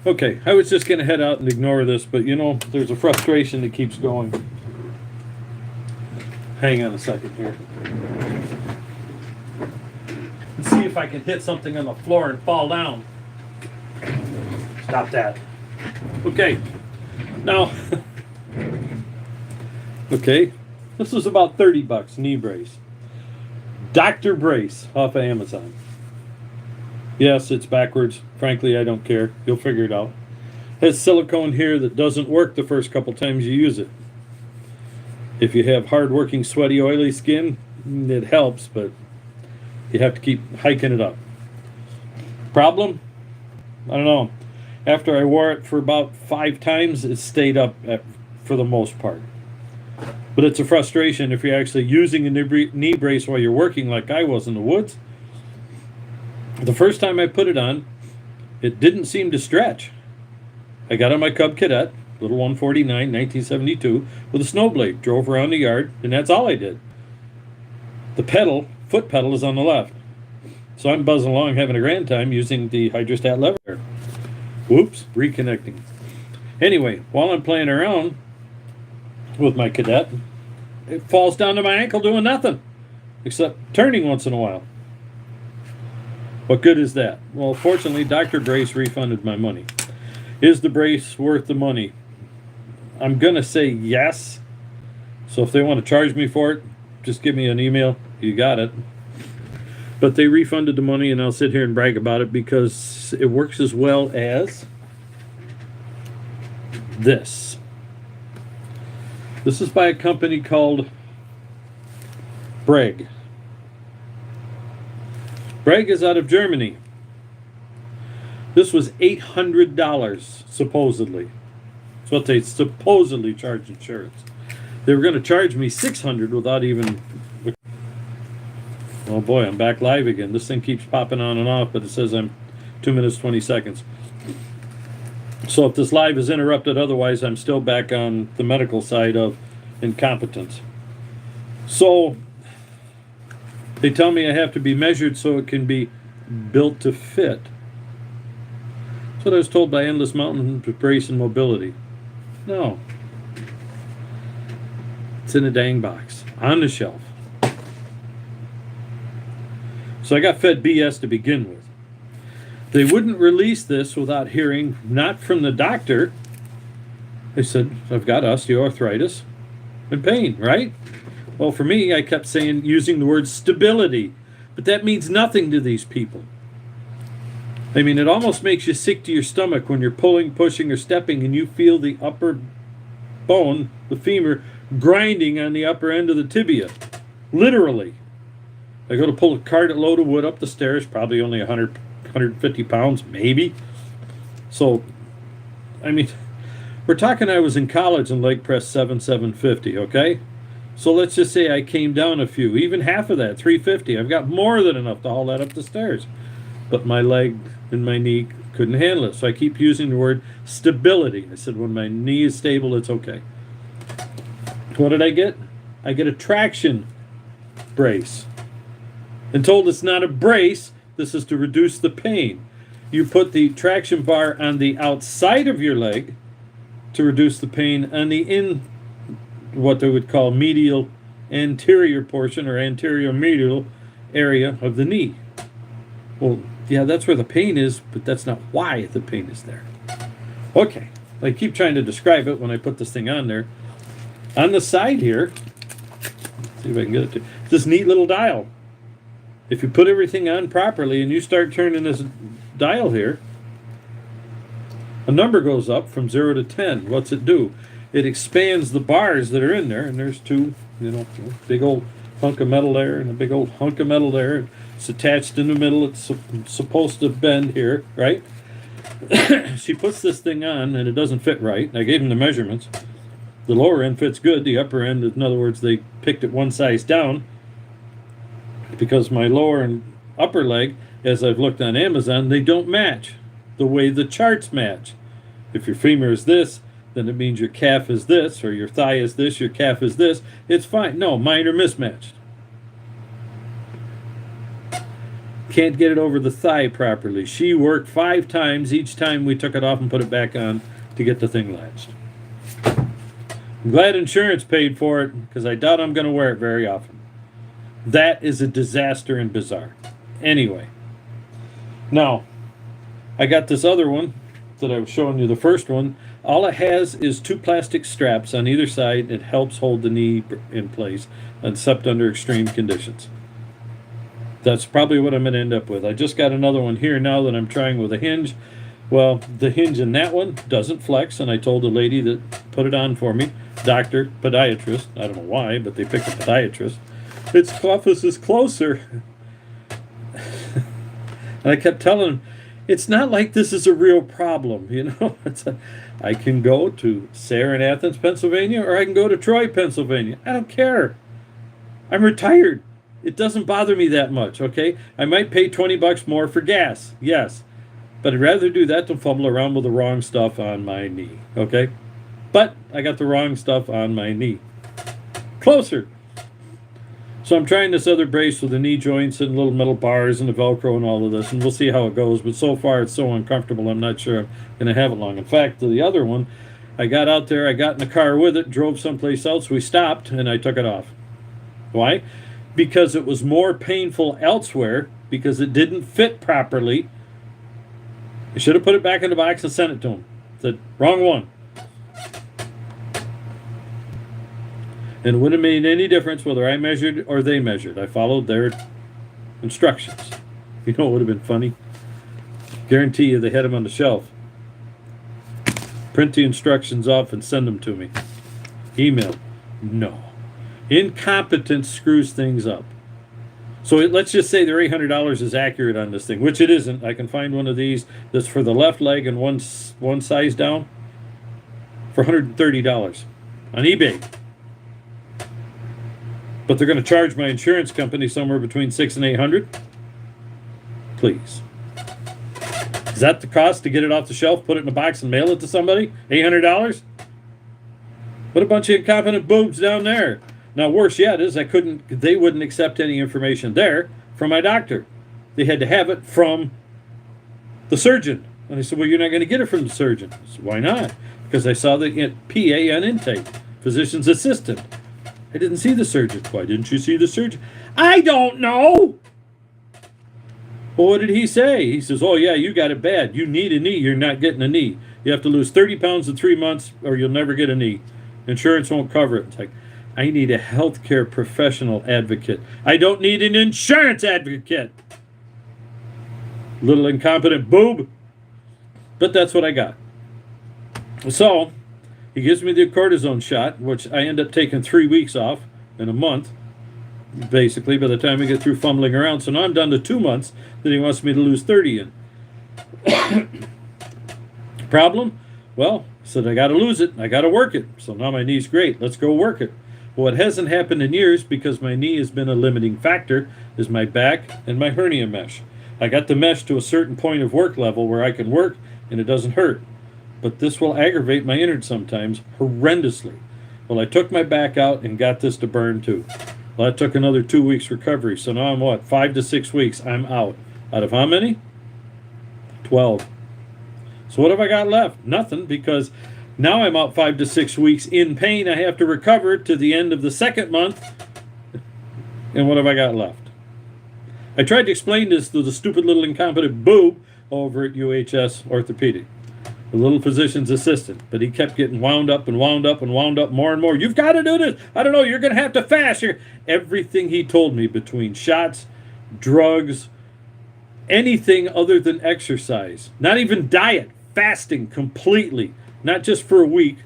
Okay, I was just going to head out and ignore this, but you know, there's a frustration that keeps going. Hang on a second here. Let's see if I can hit something on the floor and fall down. Stop that. Okay, now, okay, this was about 30 bucks, knee brace. Dr. Brace off of Amazon. Yes, it's backwards. Frankly, I don't care. You'll figure it out. Has silicone here that doesn't work the first couple times you use it. If you have hard-working, sweaty, oily skin, it helps, but you have to keep hiking it up. Problem? I don't know. After I wore it for about 5 times, it stayed up for the most part. But it's a frustration if you're actually using a knee brace while you're working like I was in the woods. The first time I put it on, it didn't seem to stretch. I got on my Cub Cadet, little 149, 1972, with a snow blade, drove around the yard, and that's all I did. The pedal, foot pedal, is on the left. So I'm buzzing along having a grand time using the hydrostat lever. Whoops, reconnecting. Anyway, while I'm playing around with my Cadet, it falls down to my ankle doing nothing, except turning once in a while. What good is that? Well, fortunately, Dr. Brace refunded my money. Is the brace worth the money? I'm going to say yes. So if they want to charge me for it, just give me an email. You got it. But they refunded the money, and I'll sit here and brag about it because it works as well as this. This is by a company called Breg. Breg is out of Germany. This was $800, supposedly. That's what they supposedly charge insurance. They were going to charge me $600 without even... Oh boy, I'm back live again. This thing keeps popping on and off, but it says I'm 2 minutes, 20 seconds. So if this live is interrupted, otherwise I'm still back on the medical side of incompetence. So... they tell me I have to be measured so it can be built to fit. That's what I was told by Endless Mountain Brace and Mobility. No. It's in a dang box. On the shelf. So I got fed BS to begin with. They wouldn't release this without hearing, not from the doctor. They said, I've got osteoarthritis and pain, right? Well, for me, I kept using the word stability, but that means nothing to these people. I mean, it almost makes you sick to your stomach when you're pulling, pushing, or stepping, and you feel the upper bone, the femur, grinding on the upper end of the tibia. Literally. I go to pull a cart load of wood up the stairs, probably only 100, 150 pounds, maybe. So, I mean, we're talking I was in college and leg press 750, okay? So let's just say I came down a few, even half of that, 350. I've got more than enough to haul that up the stairs. But my leg and my knee couldn't handle it. So I keep using the word stability. I said, when my knee is stable, it's okay. What did I get? I get a traction brace. And told it's not a brace, this is to reduce the pain. You put the traction bar on the outside of your leg to reduce the pain on the what they would call medial anterior portion or anterior medial area of the knee. Well, yeah, that's where the pain is, but that's not why the pain is there. Okay, I keep trying to describe it when I put this thing on there. On the side here, let's see if I can get it to this neat little dial. If you put everything on properly and you start turning this dial here, a number goes up from 0 to 10. What's it do? It expands the bars that are in there, and there's two, big old hunk of metal there and a big old hunk of metal there. It's attached in the middle. It's supposed to bend here, right? She puts this thing on, and it doesn't fit right. I gave him the measurements. The lower end fits good. The upper end, in other words, they picked it one size down because my lower and upper leg, as I've looked on Amazon, they don't match the way the charts match. If your femur is this, then it means your calf is this, or your thigh is this, your calf is this. It's fine. No, mine are mismatched. can't get it over the thigh properly. She worked 5 times each time we took it off and put it back on to get the thing latched. I'm glad insurance paid for it because I doubt I'm going to wear it very often. That is a disaster and bizarre. Anyway, now I got this other one that I was showing you, the first one. All it has is 2 plastic straps on either side. It helps hold the knee in place, except under extreme conditions. That's probably what I'm going to end up with. I just got another one here now that I'm trying with a hinge. Well, the hinge in that one doesn't flex, and I told the lady that put it on for me, doctor, podiatrist, I don't know why, but they picked a podiatrist, its office is closer. And I kept telling him, it's not like this is a real problem, you know. I can go to Sayre in Athens, Pennsylvania, or I can go to Troy, Pennsylvania. I don't care. I'm retired. It doesn't bother me that much, okay? I might pay $20 more for gas, yes. But I'd rather do that than fumble around with the wrong stuff on my knee, okay? But I got the wrong stuff on my knee. Closer. So I'm trying this other brace with the knee joints and little metal bars and the Velcro and all of this, and we'll see how it goes. But so far it's so uncomfortable, I'm not sure I'm going to have it long. In fact, the other one, I got out there, I got in the car with it, drove someplace else, we stopped, and I took it off. Why? Because it was more painful elsewhere, because it didn't fit properly. I should have put it back in the box and sent it to him. Said, wrong one. And it wouldn't have made any difference whether I measured or they measured. I followed their instructions. You know what would have been funny? Guarantee you they had them on the shelf. Print the instructions off and send them to me. Email. No. Incompetence screws things up. So let's just say their $800 is accurate on this thing, which it isn't. I can find one of these that's for the left leg and one size down for $130 on eBay. But they're going to charge my insurance company somewhere between $600 and $800. Please. Is that the cost to get it off the shelf, put it in a box, and mail it to somebody? $800? What a bunch of incompetent boobs down there. Now, worse yet is they wouldn't accept any information there from my doctor. They had to have it from the surgeon. And I said, well, you're not going to get it from the surgeon. I said, why not? Because I saw the PA on intake, physician's assistant. I didn't see the surgeon. Why didn't you see the surgeon? I don't know. Well, what did he say? He says, oh, yeah, you got it bad. You need a knee. You're not getting a knee. You have to lose 30 pounds in 3 months or you'll never get a knee. Insurance won't cover it. It's like, I need a healthcare professional advocate. I don't need an insurance advocate. Little incompetent boob. But that's what I got. So he gives me the cortisone shot, which I end up taking 3 weeks off in a month, basically, by the time we get through fumbling around. So now I'm down to 2 months that he wants me to lose 30 in. Problem? Well, I said I got to lose it. I got to work it. So now my knee's great. Let's go work it. Well, it hasn't happened in years because my knee has been a limiting factor, is my back and my hernia mesh. I got the mesh to a certain point of work level where I can work and it doesn't hurt. But this will aggravate my innards sometimes horrendously. Well, I took my back out and got this to burn too. Well, that took another 2 weeks recovery. So now I'm what? 5 to 6 weeks. I'm out. Out of how many? 12. So what have I got left? Nothing, because now I'm out 5 to 6 weeks in pain. I have to recover to the end of the second month. And what have I got left? I tried to explain this to the stupid little incompetent boob over at UHS Orthopedic, the little physician's assistant, but he kept getting wound up and wound up and wound up more and more. You've got to do this. I don't know. You're going to have to fast. Everything he told me, between shots, drugs, anything other than exercise, not even diet, fasting completely, not just for a week.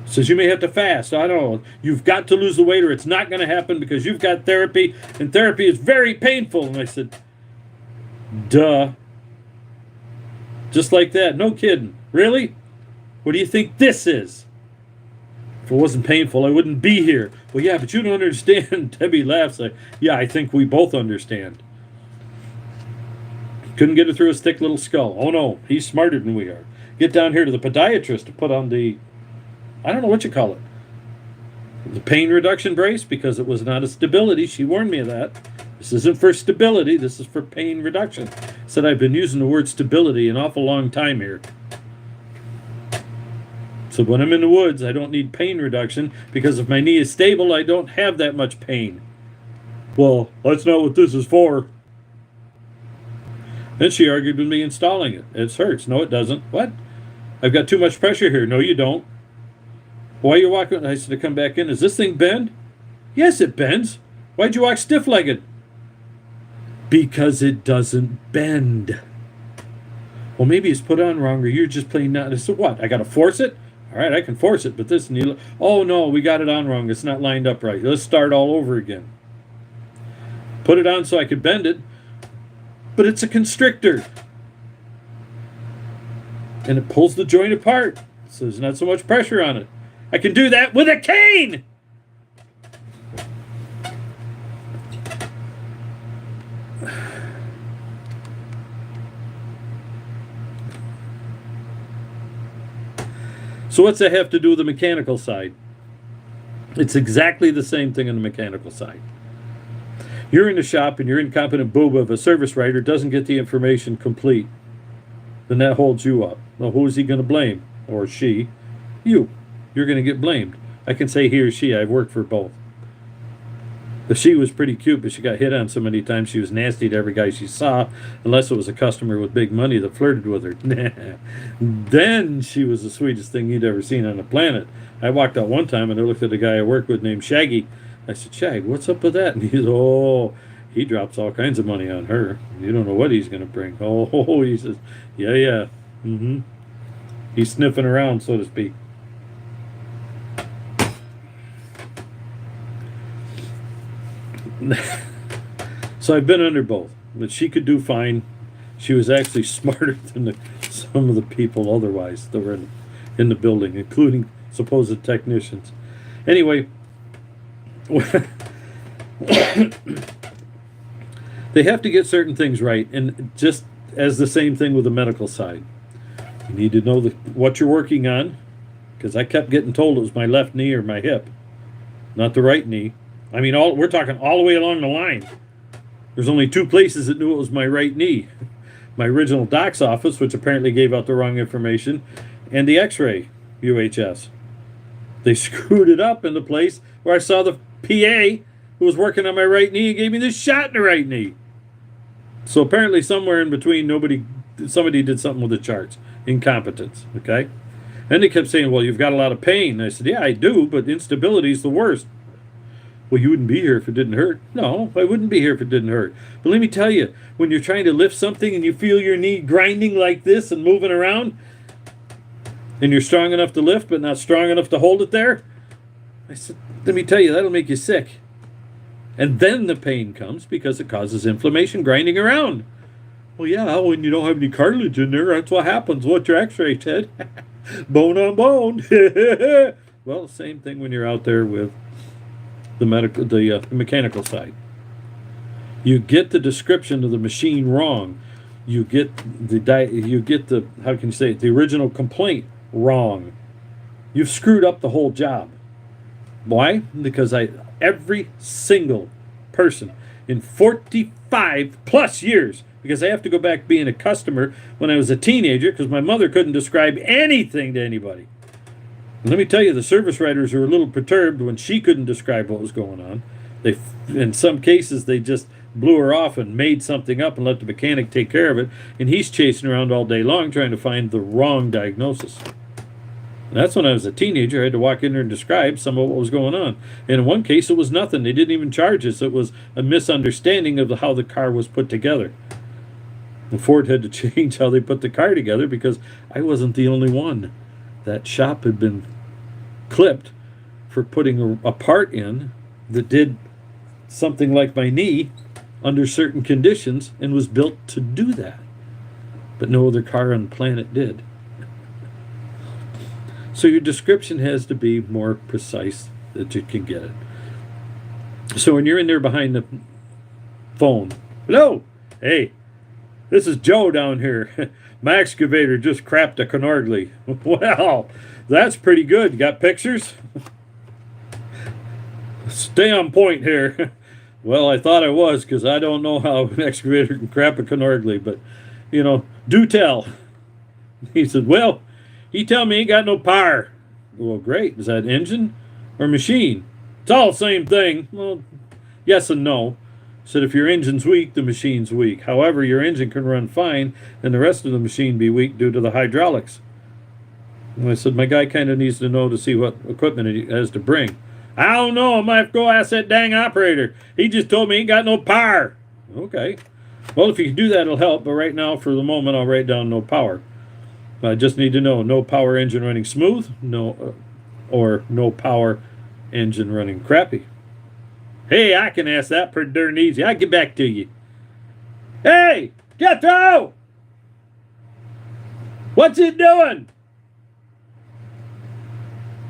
Says you may have to fast. I don't know. You've got to lose the weight or it's not going to happen because you've got therapy and therapy is very painful. And I said, duh. Just like that. No kidding. Really? What do you think this is? If it wasn't painful, I wouldn't be here. Well, yeah, but you don't understand. Debbie laughs. Like, yeah, I think we both understand. Couldn't get it through his thick little skull. Oh, no. He's smarter than we are. Get down here to the podiatrist to put on the, I don't know what you call it, the pain reduction brace, because it was not a stability. She warned me of that. This isn't for stability. This is for pain reduction. I said I've been using the word stability an awful long time here. So when I'm in the woods, I don't need pain reduction because if my knee is stable, I don't have that much pain. Well, that's not what this is for. Then she argued with me installing it. It hurts. No, it doesn't. What? I've got too much pressure here. No, you don't. Why are you walking? I said to come back in. Does this thing bend? Yes, it bends. Why'd you walk stiff-legged? Because it doesn't bend. Well, maybe it's put on wrong or you're just plain not. So what? I got to force it? All right, I can force it, but this knee. Oh, no, we got it on wrong. It's not lined up right. Let's start all over again. Put it on so I could bend it, but it's a constrictor. And it pulls the joint apart, so there's not so much pressure on it. I can do that with a cane! So what's that have to do with the mechanical side? It's exactly the same thing on the mechanical side. You're in the shop and your incompetent boob of a service writer doesn't get the information complete. Then that holds you up. Well, who is he going to blame? Or she? You. You're going to get blamed. I can say he or she. I've worked for both. The she was pretty cute, but she got hit on so many times she was nasty to every guy she saw, unless it was a customer with big money that flirted with her. Then she was the sweetest thing you'd ever seen on the planet. I walked out one time and I looked at a guy I worked with named Shaggy. I said, Shag, what's up with that? And he said, oh, he drops all kinds of money on her. You don't know what he's going to bring. Oh, he says, yeah. Mm-hmm. He's sniffing around, so to speak. So I've been under both, but she could do fine. She was actually smarter than some of the people otherwise that were in the building, including supposed technicians. Anyway, they have to get certain things right, and just as the same thing with the medical side. You need to know what you're working on, because I kept getting told it was my left knee or my hip, not the right knee. I mean, we're talking all the way along the line. There's only two places that knew it was my right knee. My original doc's office, which apparently gave out the wrong information, and the x-ray UHS. They screwed it up in the place where I saw the PA who was working on my right knee and gave me this shot in the right knee. So apparently somewhere in between, somebody did something with the charts. Incompetence, okay? And they kept saying, well, you've got a lot of pain. I said, yeah, I do, but instability is the worst. Well, you wouldn't be here if it didn't hurt. No, I wouldn't be here if it didn't hurt. But let me tell you, when you're trying to lift something and you feel your knee grinding like this and moving around, and you're strong enough to lift but not strong enough to hold it there, I said, let me tell you, that'll make you sick. And then the pain comes because it causes inflammation grinding around. Well, yeah, when you don't have any cartilage in there, that's what happens. What your x-ray said. Bone on bone. Well, same thing when you're out there with the mechanical side. You get the description of the machine wrong. You get the how can you say it, the original complaint wrong. You've screwed up the whole job. Why? Because every single person in 45 plus years, because I have to go back being a customer when I was a teenager because my mother couldn't describe anything to anybody. And let me tell you, the service writers were a little perturbed when she couldn't describe what was going on. In some cases, they just blew her off and made something up and let the mechanic take care of it. And he's chasing around all day long trying to find the wrong diagnosis. And that's when I was a teenager. I had to walk in there and describe some of what was going on. And in one case, it was nothing. They didn't even charge us. It was a misunderstanding of how the car was put together. And Ford had to change how they put the car together because I wasn't the only one. That shop had been clipped for putting a part in that did something like my knee under certain conditions and was built to do that. But no other car on the planet did. So your description has to be more precise that you can get it. So when you're in there behind the phone, hello, hey, this is Joe down here. My excavator just crapped a Canorgly. Well, that's pretty good. You got pictures? Stay on point here. Well, I thought I was because I don't know how an excavator can crap a canorgly, but do tell. He said, well, he tell me he ain't got no power. Well, great. Is that engine or machine? It's all the same thing. Well, yes and no. Said if your engine's weak, the machine's weak. However, your engine can run fine and the rest of the machine be weak due to the hydraulics. And I said, my guy kind of needs to know to see what equipment he has to bring. I don't know. I might have to go ask that dang operator. He just told me he ain't got no power. Okay. Well, if you can do that, it'll help. But right now, for the moment, I'll write down no power. I just need to know no power engine running smooth, or no power engine running crappy. Hey, I can ask that pretty darn easy. I'll get back to you. Hey, Jethro! What's it doing?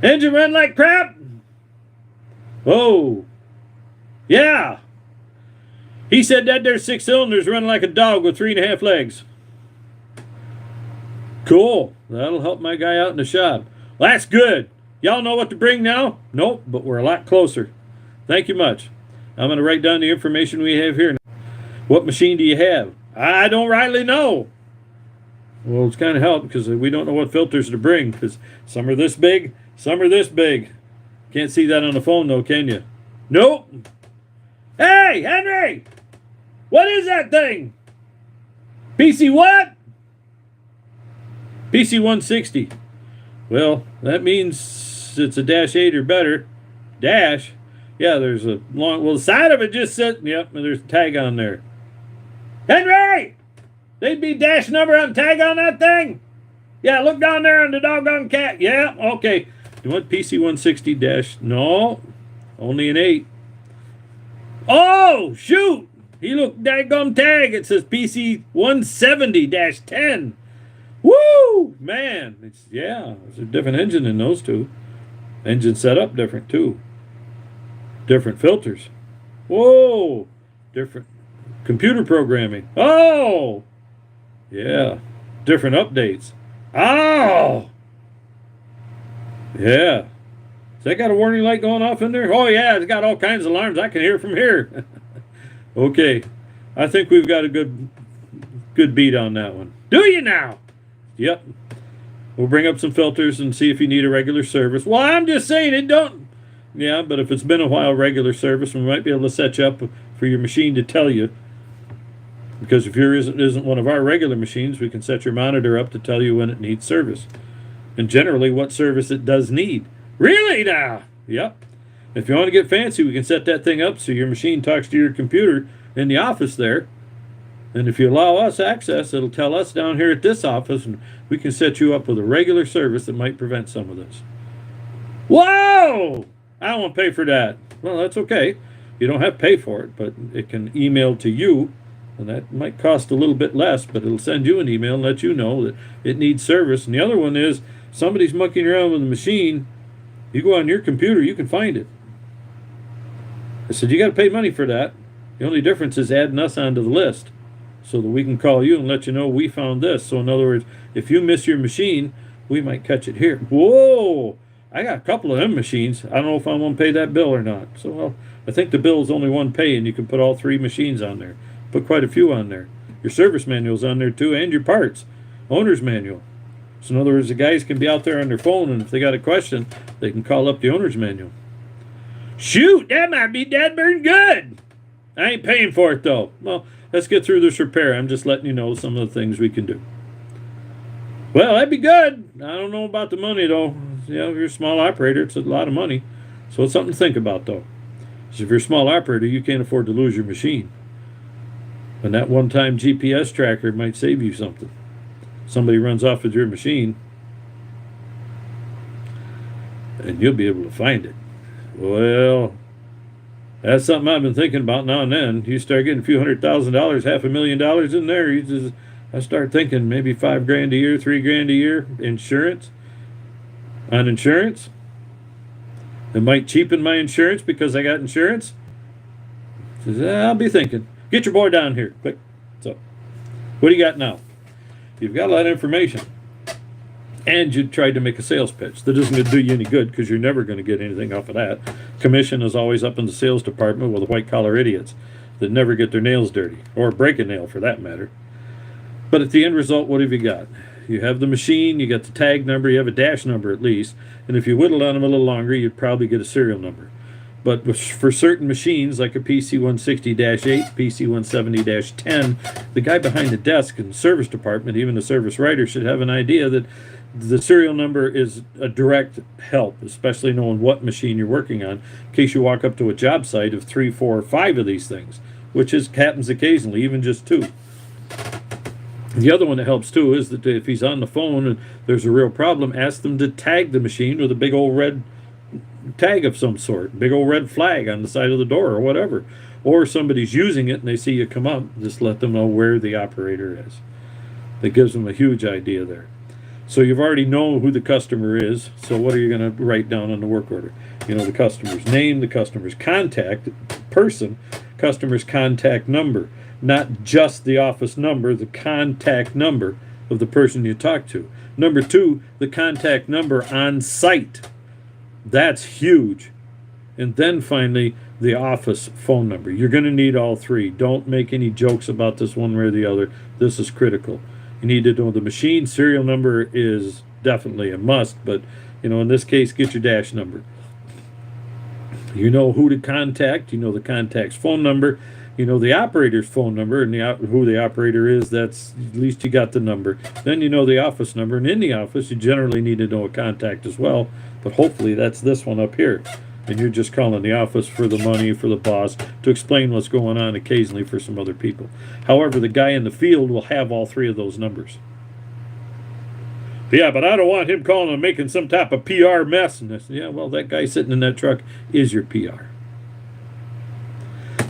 Engine run like crap? Oh, yeah. He said that there's 6 cylinders running like a dog with 3.5 legs. Cool. That'll help my guy out in the shop. Well, that's good. Y'all know what to bring now? Nope, but we're a lot closer. Thank you much. I'm going to write down the information we have here. What machine do you have? I don't rightly know. Well, it's kind of help because we don't know what filters to bring because some are this big, some are this big. Can't see that on the phone though, can you? Nope. Hey, Henry! What is that thing? PC what? PC 160. Well, that means it's a dash 8 or better. Dash? Yeah, there's a long... Well, the side of it just said... Yep, and there's a tag on there. Henry! They'd be dash number on tag on that thing? Yeah, look down there on the doggone cat. Yeah, okay. You want PC 160 dash... No, only an 8. Oh, shoot! He looked daggum tag. It says PC 170-10. Woo! Man, there's a different engine in those two. Engine set up different too. Different filters. Whoa! Different computer programming. Oh! Yeah. Different updates. Oh! Yeah. Has that got a warning light going off in there? Oh yeah, it's got all kinds of alarms. I can hear from here. Okay. I think we've got a good beat on that one. Do you now? Yep. We'll bring up some filters and see if you need a regular service. Well, I'm just saying it don't. Yeah, but if it's been a while, regular service, we might be able to set you up for your machine to tell you. Because if yours isn't one of our regular machines, we can set your monitor up to tell you when it needs service. And generally what service it does need. Really now? Yep. If you want to get fancy, we can set that thing up so your machine talks to your computer in the office there. And if you allow us access, it'll tell us down here at this office, and we can set you up with a regular service that might prevent some of this. Whoa! I don't want to pay for that. Well, that's okay. You don't have to pay for it, but it can email to you, and that might cost a little bit less, but it'll send you an email and let you know that it needs service. And the other one is, somebody's mucking around with the machine, you go on your computer, you can find it. I said, you got to pay money for that. The only difference is adding us onto the list so that we can call you and let you know we found this. So in other words, if you miss your machine, we might catch it here. Whoa! I got a couple of them machines. I don't know if I'm going to pay that bill or not. So, well, I think the bill is only one pay, and you can put all 3 machines on there. Put quite a few on there. Your service manual's on there too, and your parts. Owner's manual. So in other words, the guys can be out there on their phone, and if they got a question, they can call up the owner's manual. Shoot, that might be dead burn good. I ain't paying for it though. Well, let's get through this repair. I'm just letting you know some of the things we can do. Well, that'd be good. I don't know about the money though. If you're a small operator, it's a lot of money. So it's something to think about though. Because if you're a small operator, you can't afford to lose your machine. And that one-time GPS tracker might save you something. Somebody runs off with your machine, and you'll be able to find it. Well, that's something I've been thinking about now and then. You start getting a few $100,000, $500,000 in there, I start thinking maybe $5,000 a year, $3,000 a year, insurance. On insurance, it might cheapen my insurance because I got insurance. I'll be thinking. Get your boy down here, quick. So, what do you got now? You've got a lot of information. and you tried to make a sales pitch. That isn't going to do you any good because you're never going to get anything off of that. Commission is always up in the sales department with white-collar idiots that never get their nails dirty, or break a nail for that matter. But at the end result, what have you got? You have the machine, you got the tag number, you have a dash number at least, and if you whittled on them a little longer, you'd probably get a serial number. But for certain machines, like a PC-160-8, PC-170-10, the guy behind the desk in the service department, even the service writer, should have an idea that the serial number is a direct help, especially knowing what machine you're working on, in case you walk up to a job site of 3, 4, or 5 of these things, which happens occasionally, even just 2. The other one that helps too is that if he's on the phone and there's a real problem, ask them to tag the machine with a big old red tag of some sort, big old red flag on the side of the door or whatever. Or somebody's using it and they see you come up, just let them know where the operator is. That gives them a huge idea there. So you've already known who the customer is, so what are you going to write down on the work order? You know, the customer's name, the customer's contact person, customer's contact number. Not just the office number, the contact number of the person you talk to. Number 2, the contact number on site. That's huge. And then finally, the office phone number. You're going to need all 3. Don't make any jokes about this one way or the other. This is critical. You need to know the machine. Serial number is definitely a must, but you know, in this case, get your dash number. You know who to contact. You know the contact's phone number. You know the operator's phone number and who the operator is. That's at least you got the number. Then you know the office number, and in the office you generally need to know a contact as well. But hopefully that's this one up here, and you're just calling the office for the money, for the boss, to explain what's going on occasionally for some other people. However, the guy in the field will have all 3 of those numbers. Yeah, but I don't want him calling and making some type of PR mess. And I said, yeah, well, that guy sitting in that truck is your PR.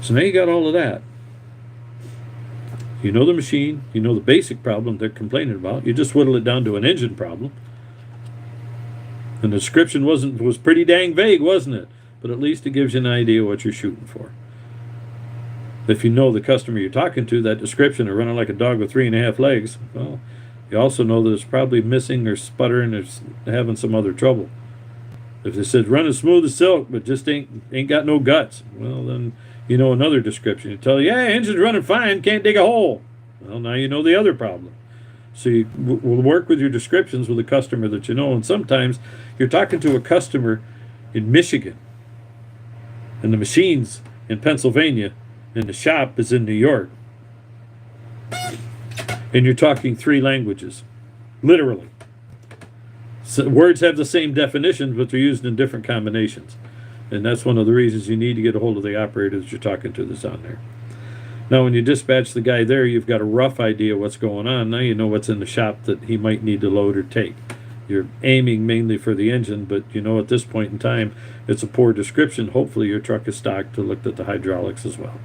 So now you got all of that. You know the machine. You know the basic problem they're complaining about. You just whittle it down to an engine problem. And the description was pretty dang vague, wasn't it? But at least it gives you an idea what you're shooting for. If you know the customer you're talking to, that description of running like a dog with 3.5 legs, well, you also know that it's probably missing or sputtering or having some other trouble. If they said running smooth as silk but just ain't got no guts, well then you know another description. You tell you, yeah, engine's running fine, can't dig a hole. Well, now you know the other problem. So you will work with your descriptions with a customer that you know, and sometimes you're talking to a customer in Michigan, and the machine's in Pennsylvania, and the shop is in New York. And you're talking 3 languages, literally. So words have the same definitions, but they're used in different combinations. And that's one of the reasons you need to get a hold of the operator that you're talking to that's on there. Now, when you dispatch the guy there, you've got a rough idea what's going on. Now you know what's in the shop that he might need to load or take. You're aiming mainly for the engine, but you know at this point in time, it's a poor description. Hopefully your truck is stocked to look at the hydraulics as well.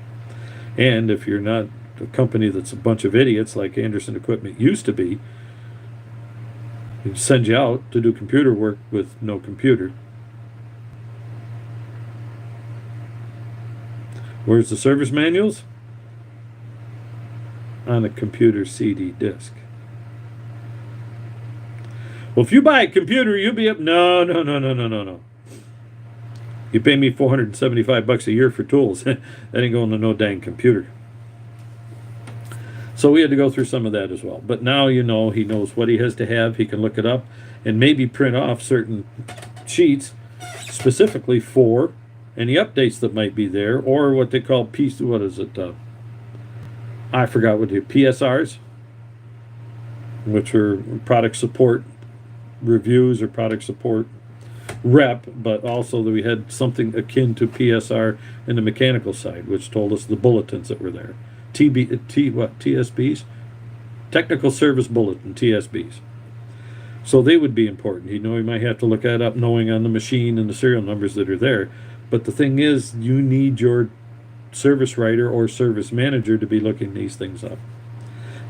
And if you're not a company that's a bunch of idiots like Anderson Equipment used to be, they send you out to do computer work with no computer. Where's the service manuals? On a computer CD disc. Well, if you buy a computer, you'll be up. No. You pay me $475 a year for tools. That ain't going to no dang computer. So we had to go through some of that as well. But now you know he knows what he has to have. He can look it up and maybe print off certain sheets specifically for any updates that might be there, or what they call I forgot what the PSRs, which are product support reviews or product support rep, but also that we had something akin to PSR in the mechanical side, which told us the bulletins that were there. TSBs? Technical Service Bulletin, TSBs. So they would be important. You know, you might have to look that up knowing on the machine and the serial numbers that are there. But the thing is, you need your service writer or service manager to be looking these things up.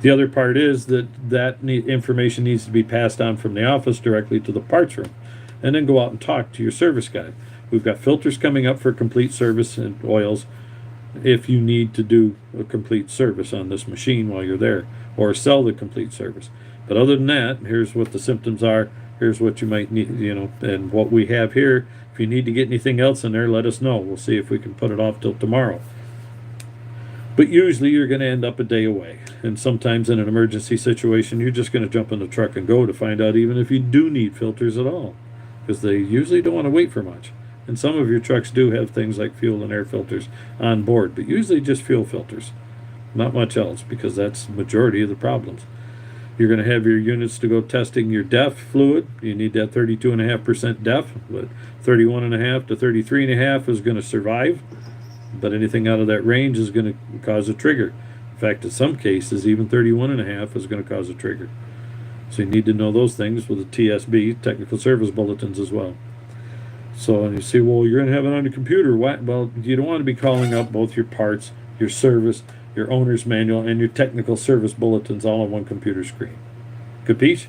The other part is that information needs to be passed on from the office directly to the parts room, and then go out and talk to your service guy. We've got filters coming up for complete service and oils if you need to do a complete service on this machine while you're there, or sell the complete service. But other than that, here's what the symptoms are. Here's what you might need, and what we have here. If you need to get anything else in there, let us know. We'll see if we can put it off till tomorrow. But usually you're going to end up a day away. And sometimes in an emergency situation, you're just going to jump in the truck and go to find out even if you do need filters at all. Because they usually don't want to wait for much. And some of your trucks do have things like fuel and air filters on board, but usually just fuel filters. Not much else, because that's the majority of the problems. You're going to have your units to go testing your DEF fluid. You need that 32.5% DEF, but 31.5 to 33.5 is going to survive. But anything out of that range is going to cause a trigger. In fact, in some cases, even 31.5 is going to cause a trigger. So you need to know those things with the TSB, Technical Service Bulletins, as well. So, and you say, well, you're going to have it on your computer. Why? Well, you don't want to be calling up both your parts, your service, your owner's manual, and your technical service bulletins all on one computer screen. Capiche?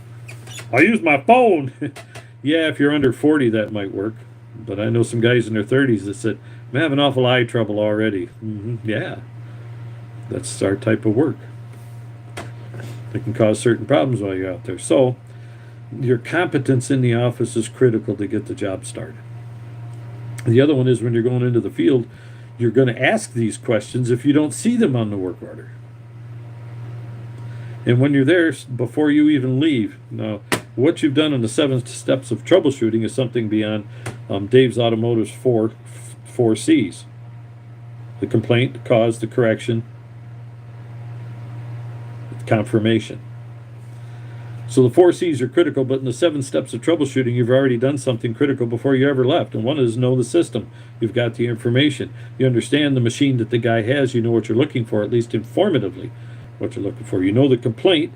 I use my phone. Yeah, if you're under 40, that might work. But I know some guys in their 30s that said, I'm having awful eye trouble already. Yeah, that's our type of work. It can cause certain problems while you're out there. So your competence in the office is critical to get the job started. The other one is when you're going into the field, you're going to ask these questions if you don't see them on the work order. And when you're there, before you even leave, now, what you've done in the 7 steps of troubleshooting is something beyond Dave's Automotive's four C's. The complaint, the cause, the correction, the confirmation. So the 4 C's are critical, but in the 7 steps of troubleshooting, you've already done something critical before you ever left. And one is know the system. You've got the information. You understand the machine that the guy has. You know what you're looking for, at least informatively, what you're looking for. You know the complaint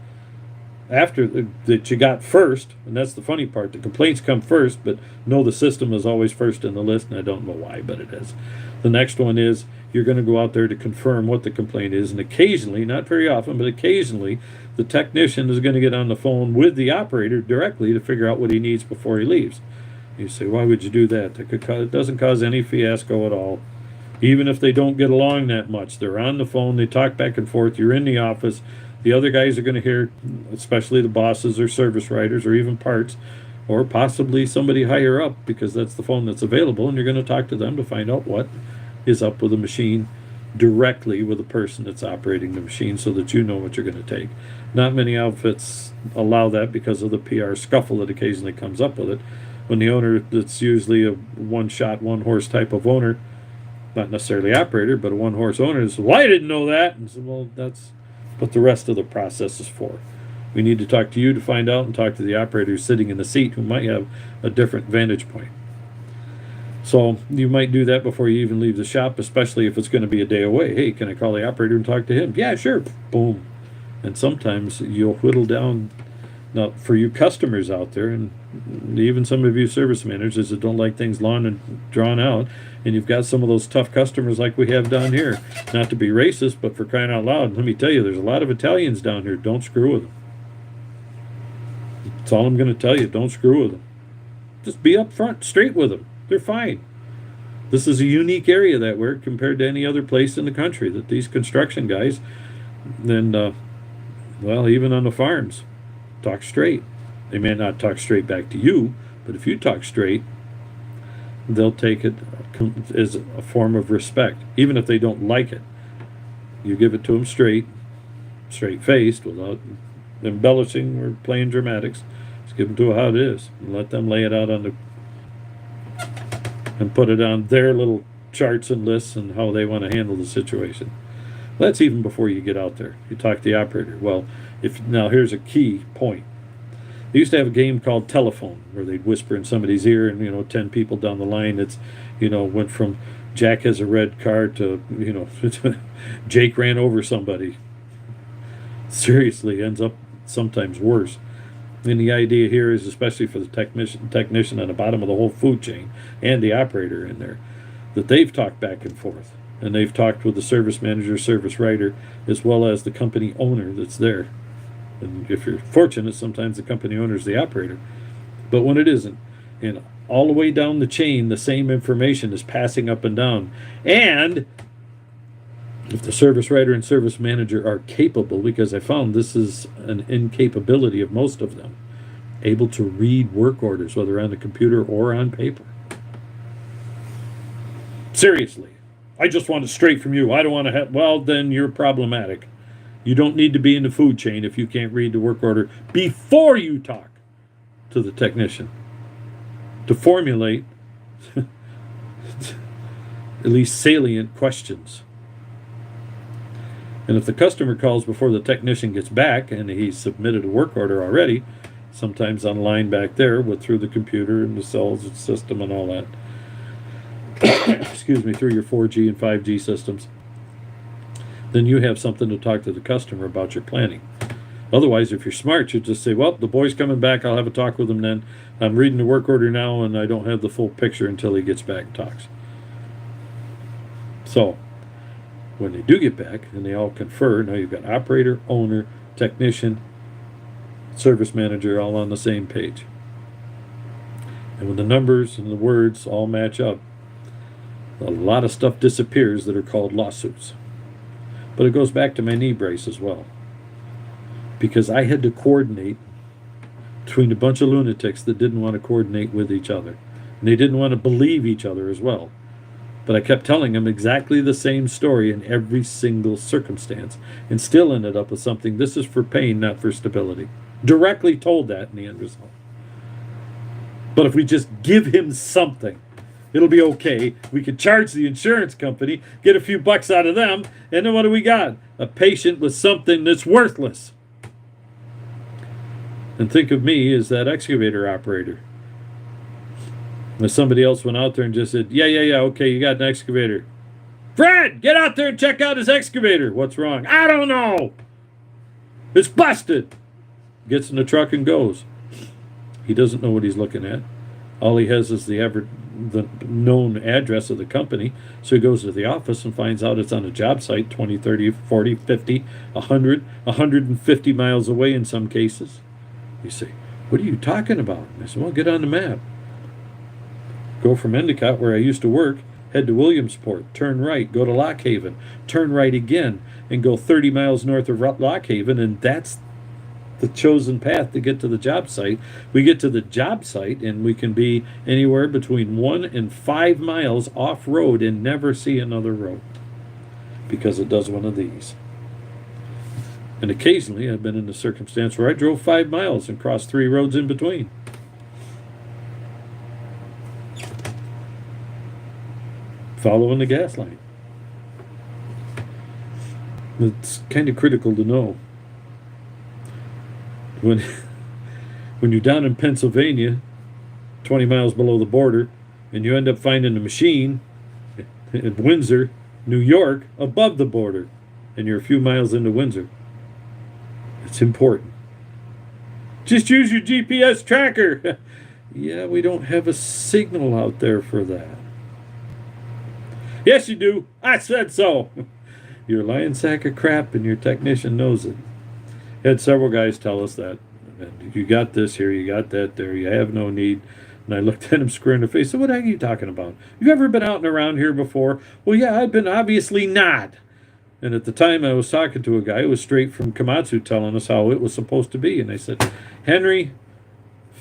that you got first, and that's the funny part. The complaints come first, but know the system is always first in the list, and I don't know why, but it is. The next one is you're going to go out there to confirm what the complaint is, and occasionally, not very often, but occasionally, the technician is going to get on the phone with the operator directly to figure out what he needs before he leaves. You say, why would you do that? It doesn't cause any fiasco at all. Even if they don't get along that much, they're on the phone, they talk back and forth, you're in the office, the other guys are going to hear, especially the bosses or service writers or even parts, or possibly somebody higher up, because that's the phone that's available, and you're going to talk to them to find out what is up with the machine directly with the person that's operating the machine, so that you know what you're going to take. Not many outfits allow that because of the PR scuffle that occasionally comes up with it. When the owner, that's usually a one-shot, one-horse type of owner, not necessarily operator, but a one-horse owner, is, well, I didn't know that. And so, well, that's what the rest of the process is for. We need to talk to you to find out, and talk to the operator who's sitting in the seat who might have a different vantage point. So you might do that before you even leave the shop, especially if it's going to be a day away. Hey, can I call the operator and talk to him? Yeah, sure. Boom. And sometimes you'll whittle down, now for you customers out there, and even some of you service managers that don't like things long and drawn out, and you've got some of those tough customers like we have down here. Not to be racist, but for crying out loud, let me tell you, there's a lot of Italians down here. Don't screw with them. That's all I'm going to tell you. Don't screw with them. Just be upfront, straight with them. They're fine. This is a unique area that we're compared to any other place in the country, that these construction guys, and well, even on the farms, talk straight. They may not talk straight back to you, but if you talk straight, they'll take it as a form of respect, even if they don't like it. You give it to them straight-faced, without embellishing or playing dramatics. Just give them to how it is, and let them lay it out and put it on their little charts and lists and how they want to handle the situation. That's even before you get out there. You talk to the operator. Well, now here's a key point. They used to have a game called Telephone, where they'd whisper in somebody's ear, and 10 people down the line, it's went from Jack has a red car to Jake ran over somebody. Seriously, ends up sometimes worse. And the idea here is, especially for the technician on the bottom of the whole food chain and the operator in there, that they've talked back and forth, and they've talked with the service manager, service writer, as well as the company owner that's there. And if you're fortunate, sometimes the company owner is the operator. But when it isn't, and all the way down the chain, the same information is passing up and down. And If the service writer and service manager are capable, because I found this is an incapability of most of them, able to read work orders, whether on the computer or on paper. Seriously, I just want it straight from you. I don't want to have, well, then you're problematic. You don't need to be in the food chain if you can't read the work order before you talk to the technician to formulate at least salient questions. And if the customer calls before the technician gets back and he's submitted a work order already, sometimes online back there through the computer and the cell system and all that, excuse me, through your 4G and 5G systems, then you have something to talk to the customer about your planning. Otherwise, if you're smart, you just say, well, the boy's coming back, I'll have a talk with him then. I'm reading the work order now and I don't have the full picture until he gets back and talks. So when they do get back and they all confer, now you've got operator, owner, technician, service manager all on the same page. And when the numbers and the words all match up, a lot of stuff disappears that are called lawsuits. But it goes back to my knee brace as well. Because I had to coordinate between a bunch of lunatics that didn't want to coordinate with each other. And they didn't want to believe each other as well. But I kept telling them exactly the same story in every single circumstance and still ended up with something. This is for pain, not for stability. Directly told that in the end result. But if we just give him something, it'll be okay. We could charge the insurance company, get a few bucks out of them, and then what do we got? A patient with something that's worthless. And think of me as that excavator operator. If somebody else went out there and just said, yeah, okay, you got an excavator. Fred, get out there and check out his excavator. What's wrong? I don't know. It's busted. Gets in the truck and goes. He doesn't know what he's looking at. All he has is the known address of the company. So he goes to the office and finds out it's on a job site 20, 30, 40, 50, 100, 150 miles away in some cases. You say, what are you talking about? And I said, well, get on the map. Go from Endicott, where I used to work, head to Williamsport, turn right, go to Lock Haven, turn right again, and go 30 miles north of Lock Haven, and that's the chosen path to get to the job site. We get to the job site, and we can be anywhere between 1 and 5 miles off-road and never see another road because it does one of these. And occasionally, I've been in a circumstance where I drove 5 miles and crossed 3 roads in between. Following the gas line. It's kind of critical to know. When you're down in Pennsylvania, 20 miles below the border, and you end up finding a machine in Windsor, New York, above the border, and you're a few miles into Windsor, it's important. Just use your GPS tracker. Yeah, we don't have a signal out there for that. Yes, you do. I said so. You're a lying sack of crap, and your technician knows it. Had several guys tell us that. And you got this here, you got that there, you have no need. And I looked at him square in the face. So what are you talking about? You ever been out and around here before? Well, yeah, I've been obviously not. And at the time I was talking to a guy who was straight from Komatsu telling us how it was supposed to be. And I said, Henry,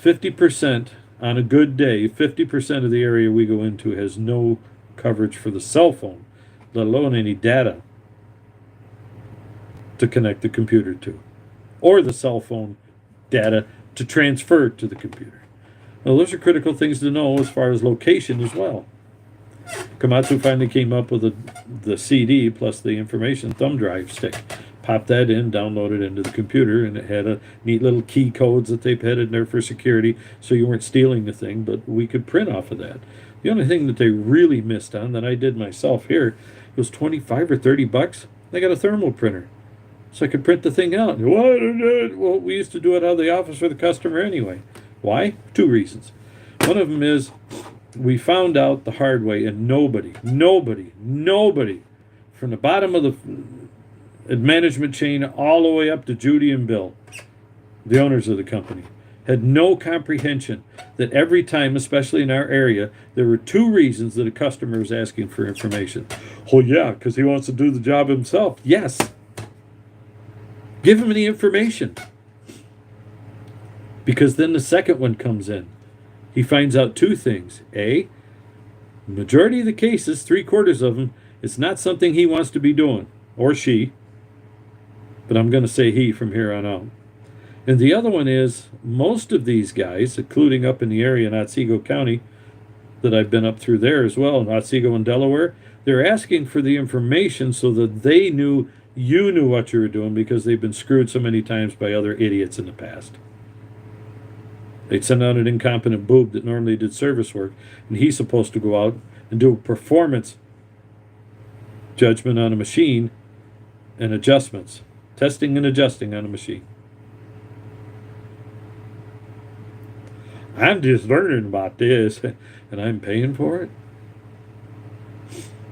50% on a good day, 50% of the area we go into has no coverage for the cell phone, let alone any data to connect the computer to, or the cell phone data to transfer to the computer. Well, those are critical things to know as far as location as well. Komatsu finally came up with the CD plus the information thumb drive stick. Pop that in, download it into the computer, and it had a neat little key codes that they had in there for security, so you weren't stealing the thing, but we could print off of that. The only thing that they really missed on that I did myself here was 25 or 30 bucks. I got a thermal printer, so I could print the thing out. Well, we used to do it out of the office for the customer anyway. Why? 2 reasons. One of them is we found out the hard way, and nobody from the bottom of the management chain all the way up to Judy and Bill, the owners of the company, had no comprehension that every time, especially in our area, there were two reasons that a customer was asking for information. Oh, yeah, because he wants to do the job himself. Yes. Give him the information. Because then the second one comes in. He finds out two things. A, majority of the cases, 3/4 of them, it's not something he wants to be doing, or she, but I'm going to say he from here on out. And the other one is, most of these guys, including up in the area in Otsego County, that I've been up through there as well, in Otsego and Delaware, they're asking for the information so that they knew you knew what you were doing, because they've been screwed so many times by other idiots in the past. They'd send out an incompetent boob that normally did service work, and he's supposed to go out and do a performance judgment on a machine and adjustments, testing and adjusting on a machine. I'm just learning about this, and I'm paying for it.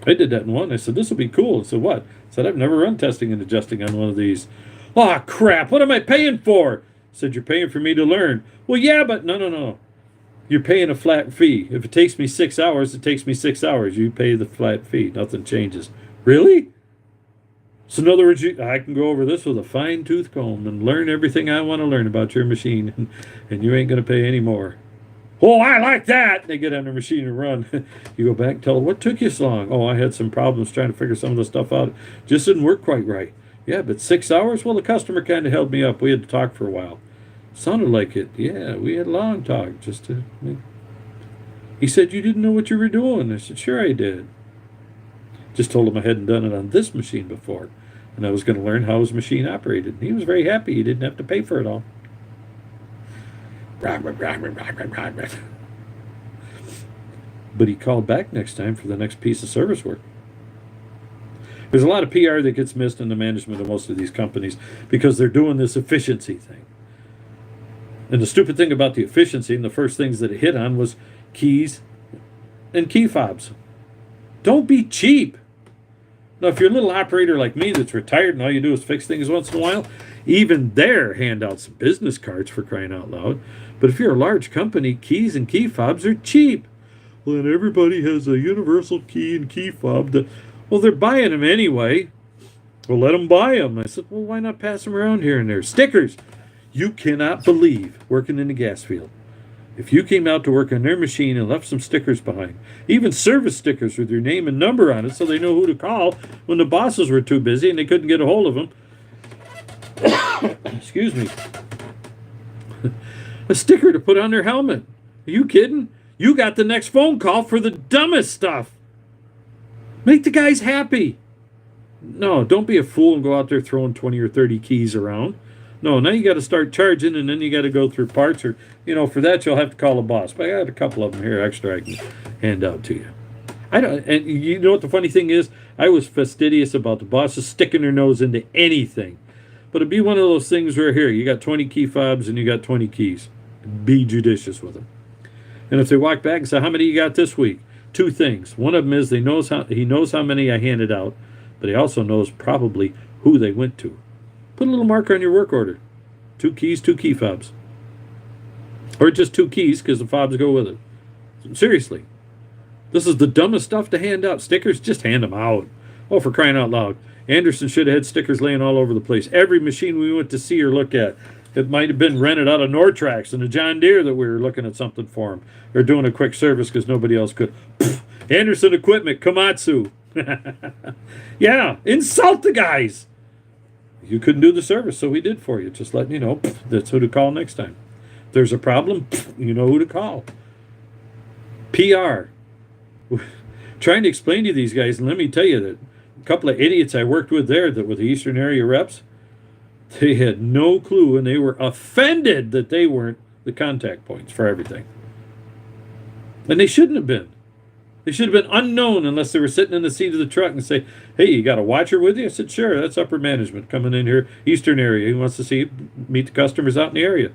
I did that in one. I said, this will be cool. I said, what? I said, I've never run testing and adjusting on one of these. Oh, crap. What am I paying for? I said, you're paying for me to learn. Well, yeah, but no. You're paying a flat fee. If it takes me 6 hours, it takes me 6 hours. You pay the flat fee. Nothing changes. Really? So in other words, I can go over this with a fine-tooth comb and learn everything I want to learn about your machine, and you ain't going to pay any more. Oh, I like that. They get on their machine and run. You go back and tell them, what took you so long? Oh, I had some problems trying to figure some of the stuff out. Just didn't work quite right. Yeah, but 6 hours? Well, the customer kind of held me up. We had to talk for a while. Sounded like it. Yeah, we had a long talk. He said, you didn't know what you were doing. I said, sure I did. Just told him I hadn't done it on this machine before, and I was going to learn how his machine operated. And he was very happy. He didn't have to pay for it all. But he called back next time for the next piece of service work. There's a lot of PR that gets missed in the management of most of these companies because they're doing this efficiency thing. And the stupid thing about the efficiency, and the first things that it hit on, was keys and key fobs. Don't be cheap. Now, if you're a little operator like me that's retired and all you do is fix things once in a while, even there, hand out some business cards, for crying out loud. But if you're a large company, keys and key fobs are cheap. Well, and everybody has a universal key and key fob. Well, they're buying them anyway. Well, let them buy them. I said, well, why not pass them around here and there? Stickers. You cannot believe, working in the gas field, if you came out to work on their machine and left some stickers behind, even service stickers with your name and number on it so they know who to call when the bosses were too busy and they couldn't get a hold of them. Excuse me. A sticker to put on their helmet. Are you kidding? You got the next phone call for the dumbest stuff. Make the guys happy. No, don't be a fool and go out there throwing 20 or 30 keys around. No, now you got to start charging, and then you got to go through parts, or, for that you'll have to call a boss. But I got a couple of them here extra I can hand out to you. And you know what the funny thing is? I was fastidious about the bosses sticking their nose into anything. But it'd be one of those things where, here, you got 20 key fobs and you got 20 keys. Be judicious with them. And if they walk back and say, how many you got this week? Two things. One of them is he knows how many I handed out, but he also knows probably who they went to. Put a little marker on your work order. 2 keys, 2 key fobs. Or just 2 keys because the fobs go with it. Seriously. This is the dumbest stuff to hand out. Stickers, just hand them out. Oh, for crying out loud. Anderson should have had stickers laying all over the place. Every machine we went to see or look at, it might have been rented out of Nortrax and a John Deere that we were looking at something for them. Or doing a quick service because nobody else could. Pfft, Anderson Equipment, Komatsu. Yeah, insult the guys. You couldn't do the service, so we did for you. Just letting you know, that's who to call next time. If there's a problem, you know who to call. PR. Trying to explain to these guys, and let me tell you that a couple of idiots I worked with there that with the Eastern area reps, they had no clue, and they were offended that they weren't the contact points for everything. And they shouldn't have been. They should have been unknown unless they were sitting in the seat of the truck and say, hey, you got a watcher with you? I said, sure, that's upper management coming in here, Eastern area. He wants to meet the customers out in the area.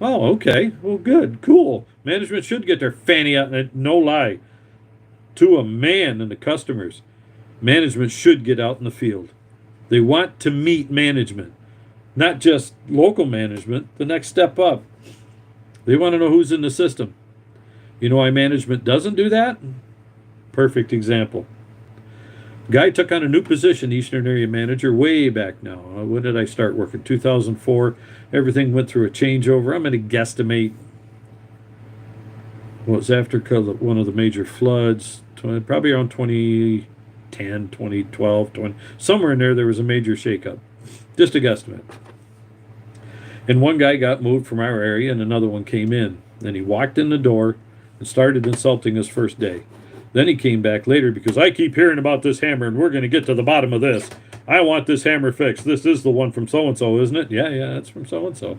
Oh, okay. Well, good. Cool. Management should get their fanny out, and no lie. To a man and the customers, management should get out in the field. They want to meet management, not just local management, the next step up. They want to know who's in the system. You know why management doesn't do that? Perfect example. Guy took on a new position, Eastern Area Manager, way back now. When did I start working? 2004. Everything went through a changeover. I'm going to guesstimate what was after one of the major floods, probably around 2010, 2012, somewhere in there was a major shakeup. Just a guesstimate. And one guy got moved from our area and another one came in. Then he walked in the door and started insulting his first day. Then he came back later because I keep hearing about this hammer and we're going to get to the bottom of this. I want this hammer fixed. This is the one from so-and-so, isn't it? Yeah, that's from so-and-so.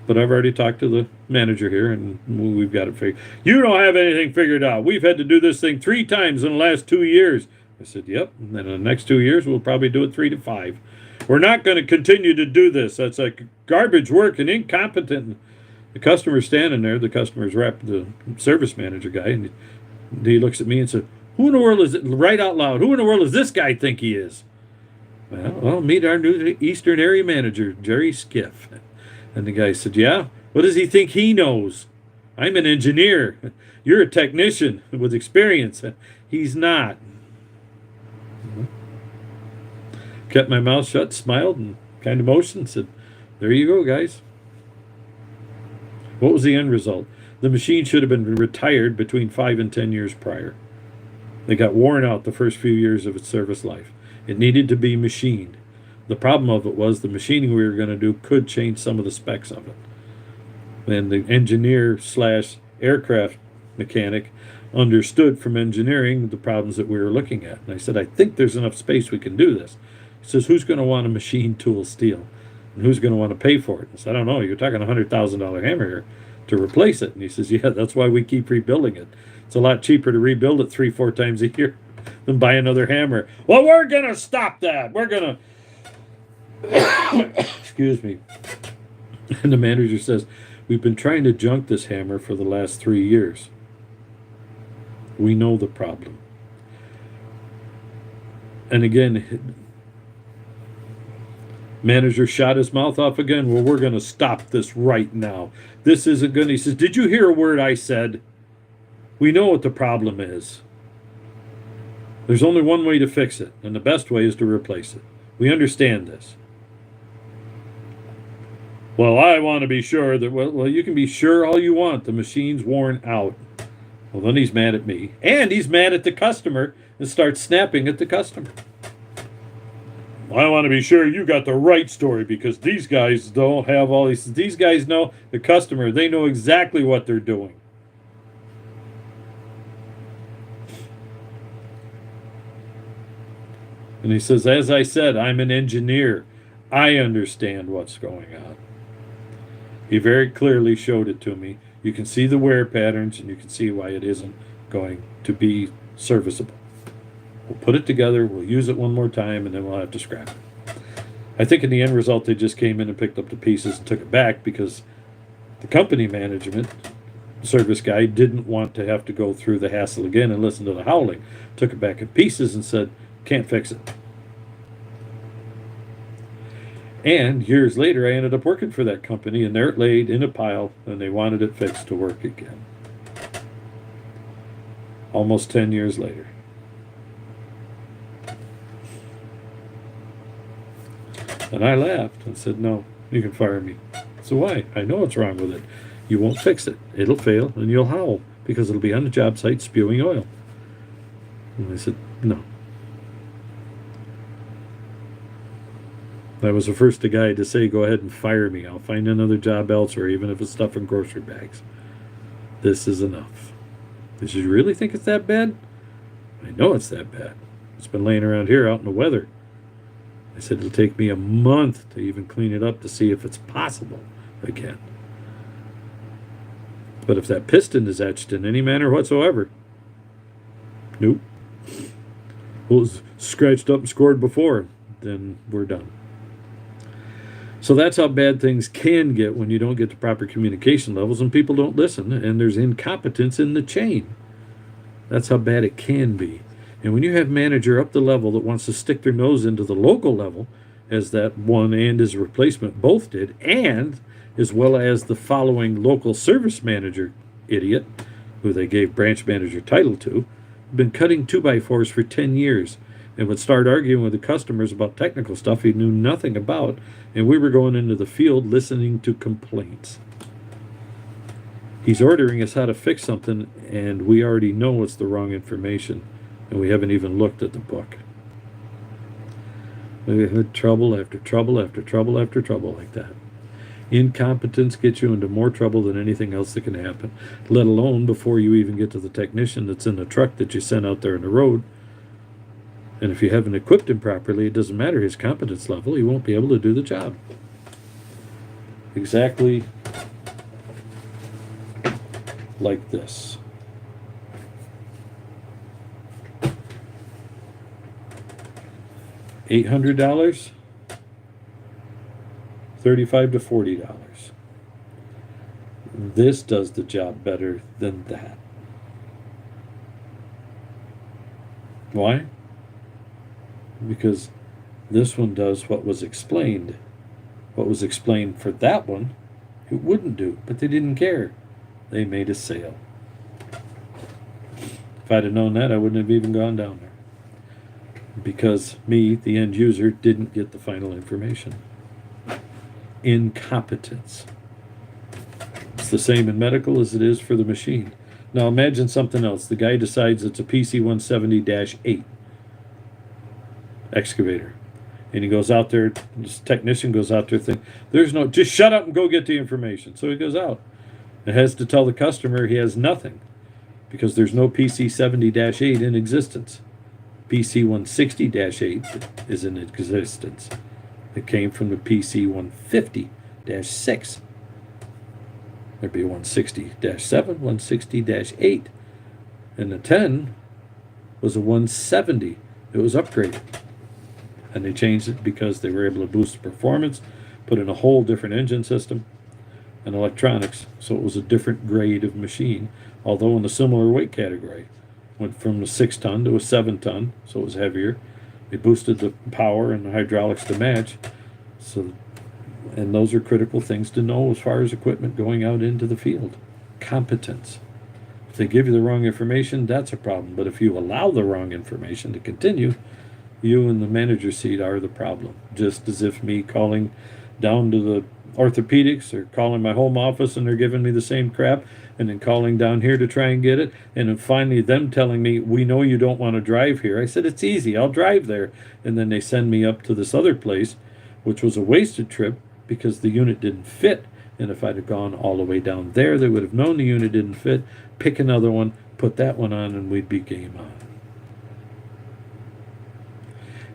But I've already talked to the manager here and we've got it figured. You don't have anything figured out. We've had to do this thing 3 times in the last 2 years. I said, yep. And then in the next 2 years, we'll probably do it 3 to 5. We're not going to continue to do this. That's like garbage work and incompetent. The customer's standing there. The customer's the service manager guy. And he looks at me and said, who in the world is it? Right out loud. Who in the world does this guy think he is? Well, meet our new Eastern Area Manager, Jerry Skiff. And the guy said, yeah? What does he think he knows? I'm an engineer. You're a technician with experience. He's not. Kept my mouth shut, smiled, and kind of motioned, said, there you go, guys. What was the end result? The machine should have been retired between 5 and 10 years prior. It got worn out the first few years of its service life. It needed to be machined. The problem of it was the machining we were going to do could change some of the specs of it. And the engineer / aircraft mechanic understood from engineering the problems that we were looking at. And I said, I think there's enough space we can do this. He says, who's going to want a machine tool steel? And who's going to want to pay for it? I said, I don't know. You're talking $100,000 hammer here to replace it. And he says, yeah, that's why we keep rebuilding it. It's a lot cheaper to rebuild it 3-4 times a year than buy another hammer. Well, we're going to stop that. We're going to... Excuse me. And the manager says, we've been trying to junk this hammer for the last 3 years. We know the problem. And again, manager shot his mouth off again. Well, we're going to stop this right now. This isn't going to... He says, did you hear a word I said? We know what the problem is. There's only one way to fix it, and the best way is to replace it. We understand this. Well, I want to be sure that... Well, you can be sure all you want. The machine's worn out. Well, then he's mad at me. And he's mad at the customer and starts snapping at the customer. I want to be sure you got the right story because these guys don't have all these... These guys know the customer. They know exactly what they're doing. And he says, as I said, I'm an engineer. I understand what's going on. He very clearly showed it to me. You can see the wear patterns, and you can see why it isn't going to be serviceable. We'll put it together, we'll use it one more time, and then we'll have to scrap it. I think in the end result, they just came in and picked up the pieces and took it back because the company management service guy didn't want to have to go through the hassle again and listen to the howling. Took it back in pieces and said, can't fix it. And years later, I ended up working for that company, and there it laid in a pile, and they wanted it fixed to work again. Almost 10 years later. And I laughed and said, no, you can fire me. So why? I know what's wrong with it. You won't fix it. It'll fail, and you'll howl, because it'll be on the job site spewing oil. And I said, no. I was the first guy to say, go ahead and fire me. I'll find another job elsewhere, even if it's stuffing grocery bags. This is enough. Did you really think it's that bad? I know it's that bad. It's been laying around here out in the weather. I said, it'll take me a month to even clean it up to see if it's possible again. But if that piston is etched in any manner whatsoever, nope. Well, it's scratched up and scored before, then we're done. So that's how bad things can get when you don't get the proper communication levels and people don't listen, and there's incompetence in the chain. That's how bad it can be. And when you have manager up the level that wants to stick their nose into the local level, as that one and his replacement both did, and as well as the following local service manager idiot, who they gave branch manager title to, had been cutting 2x4s for 10 years and would start arguing with the customers about technical stuff he knew nothing about, and we were going into the field listening to complaints. He's ordering us how to fix something, and we already know it's the wrong information, and we haven't even looked at the book. We had trouble after trouble after trouble after trouble like that. Incompetence gets you into more trouble than anything else that can happen, let alone before you even get to the technician that's in the truck that you sent out there on the road. And if you haven't equipped him properly, it doesn't matter his competence level, he won't be able to do the job. Exactly like this. $800, $35 to $40. This does the job better than that. Why? Because this one does what was explained. What was explained for that one, it wouldn't do, but they didn't care. They made a sale. If I'd have known that, I wouldn't have even gone down there. Because me, the end user, didn't get the final information. Incompetence. It's the same in medical as it is for the machine. Now imagine something else. The guy decides it's a PC-170-8 excavator. And he goes out there, this technician goes out there thinking, just shut up and go get the information. So he goes out. It has to tell the customer he has nothing because there's no PC-70-8 in existence. PC-160-8 is in existence. It came from the PC-150-6. There'd be 160-7, 160-8. And the 10 was a 170. It was upgraded. And they changed it because they were able to boost the performance, put in a whole different engine system and electronics, so it was a different grade of machine, although in the similar weight category. Went from a 6-ton to a 7-ton, so it was heavier. They boosted the power and the hydraulics to match. And those are critical things to know as far as equipment going out into the field. Competence. If they give you the wrong information, that's a problem. But if you allow the wrong information to continue, you in the manager's seat are the problem. Just as if me calling down to the orthopedics or calling my home office and they're giving me the same crap, and then calling down here to try and get it, and then finally them telling me, we know you don't want to drive here. I said, it's easy, I'll drive there. And then they send me up to this other place, which was a wasted trip because the unit didn't fit. And if I'd have gone all the way down there, they would have known the unit didn't fit, pick another one, put that one on, and we'd be game on.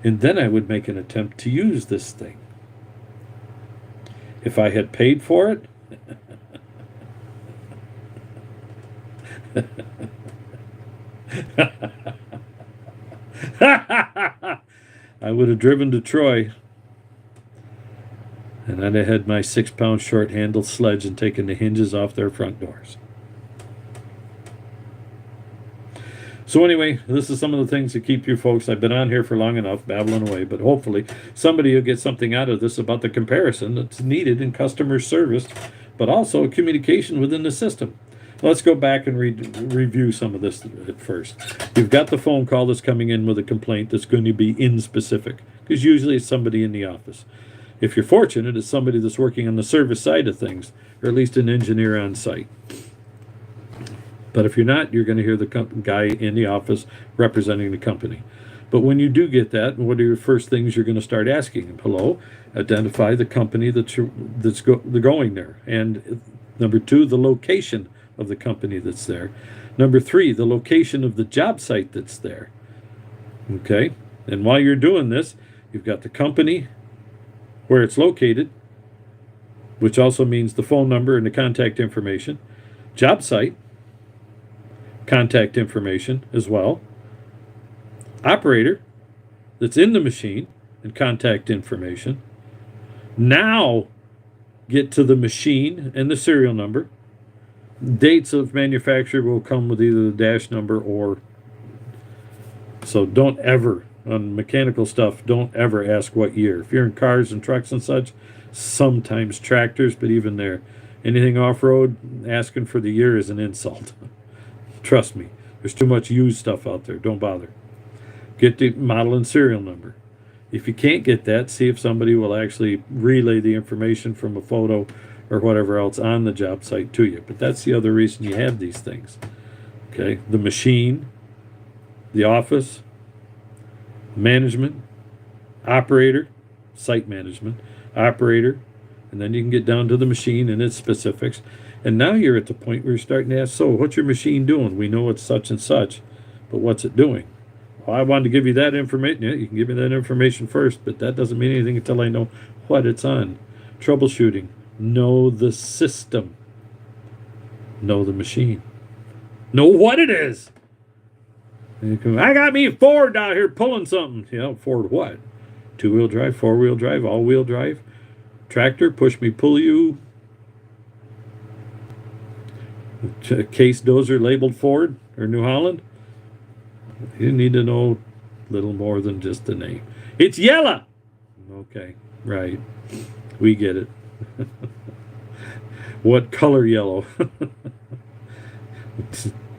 And then I would make an attempt to use this thing. If I had paid for it, I would have driven to Troy, and I'd have had my 6-pound short-handled sledge and taken the hinges off their front doors. So anyway, this is some of the things that keep you folks. I've been on here for long enough, babbling away, but hopefully somebody will get something out of this about the comparison that's needed in customer service, but also communication within the system. Let's go back and review some of this at first. You've got the phone call that's coming in with a complaint that's going to be in specific, because usually it's somebody in the office. If you're fortunate, it's somebody that's working on the service side of things, or at least an engineer on site. But if you're not, you're going to hear the guy in the office representing the company. But when you do get that, what are your first things you're going to start asking him? Hello, identify the company that's going there. And number 2, the location of the company that's there. Number 3, the location of the job site that's there. Okay? And while you're doing this, you've got the company, where it's located, which also means the phone number and the contact information. Job site, contact information as well. Operator that's in the machine and contact information. Now get to the machine and the serial number. Dates of manufacture will come with either the dash number or... So don't ever, on mechanical stuff, don't ever ask what year. If you're in cars and trucks and such, sometimes tractors, but even there, anything off-road, asking for the year is an insult. Trust me, there's too much used stuff out there. Don't bother. Get the model and serial number. If you can't get that, see if somebody will actually relay the information from a photo or whatever else on the job site to you. But that's the other reason you have these things. Okay, the machine, the office, management, operator, site management, operator, and then you can get down to the machine and its specifics. And now you're at the point where you're starting to ask, so what's your machine doing? We know it's such and such, but what's it doing? Well, I wanted to give you that information. Yeah, you can give me that information first, but that doesn't mean anything until I know what it's on. Troubleshooting. Know the system. Know the machine. Know what it is. I got me a Ford out here pulling something. Ford what? Two-wheel drive, four-wheel drive, all-wheel drive, tractor, push me, pull you, case dozer labeled Ford or New Holland. You need to know a little more than just the name. It's yellow. Okay, right. We get it. What color yellow?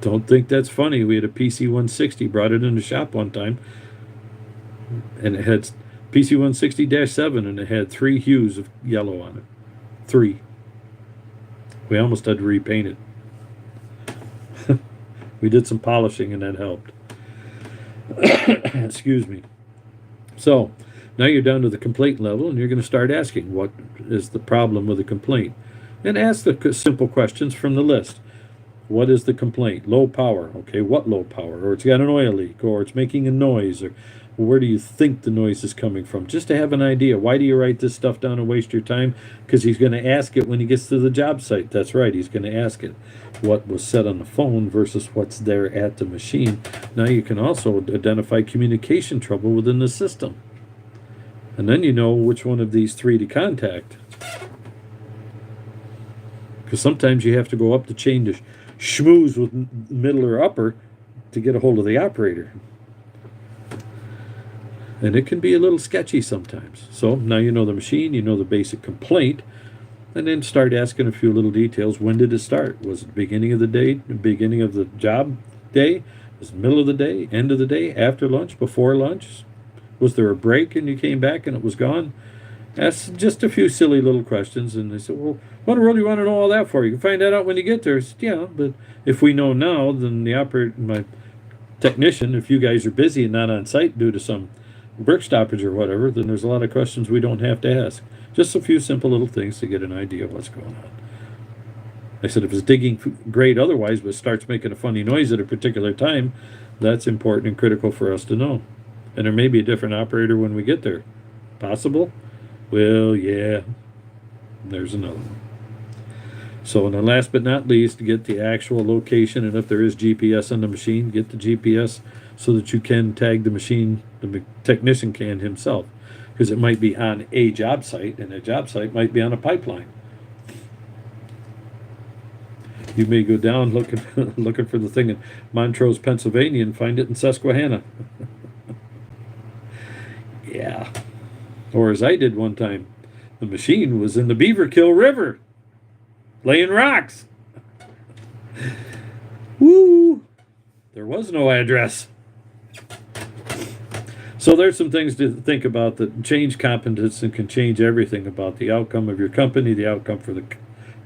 Don't think that's funny. We had a PC-160, brought it in the shop one time, and it had PC-160-7, and it had 3 hues of yellow on it. 3. We almost had to repaint it. We did some polishing, and that helped. Excuse me. So, now you're down to the complaint level, and you're going to start asking, what is the problem with the complaint? And ask the simple questions from the list. What is the complaint? Low power. Okay, what low power? Or it's got an oil leak, or it's making a noise, or where do you think the noise is coming from? Just to have an idea. Why do you write this stuff down and waste your time? Because he's going to ask it when he gets to the job site. That's right, he's going to ask it. What was said on the phone versus what's there at the machine. Now you can also identify communication trouble within the system. And then you know which one of these 3 to contact. Because sometimes you have to go up the chain to schmooze with middle or upper to get a hold of the operator. And it can be a little sketchy sometimes. So now you know the machine, you know the basic complaint, and then start asking a few little details. When did it start? Was it the beginning of the day, the beginning of the job day? Was it middle of the day, end of the day, after lunch, before lunch? Was there a break and you came back and it was gone? Ask just a few silly little questions, and they said, well, what in the world do you want to know all that for? You can find that out when you get there. I said, yeah, but if we know now, then my technician, if you guys are busy and not on site due to some brick stoppage or whatever, then there's a lot of questions we don't have to ask. Just a few simple little things to get an idea of what's going on. I said, if it's digging great otherwise, but starts making a funny noise at a particular time, that's important and critical for us to know. And there may be a different operator when we get there. Possible? Well, yeah. There's another one. So, and then last but not least, get the actual location, and if there is GPS on the machine, get the GPS so that you can tag the machine, the technician can himself, because it might be on a job site, and a job site might be on a pipeline. You may go down looking for the thing in Montrose, Pennsylvania, and find it in Susquehanna. Yeah. Or as I did one time, the machine was in the Beaverkill River, laying rocks. Woo! There was no address. So there's some things to think about that change competence and can change everything about the outcome of your company, the outcome for the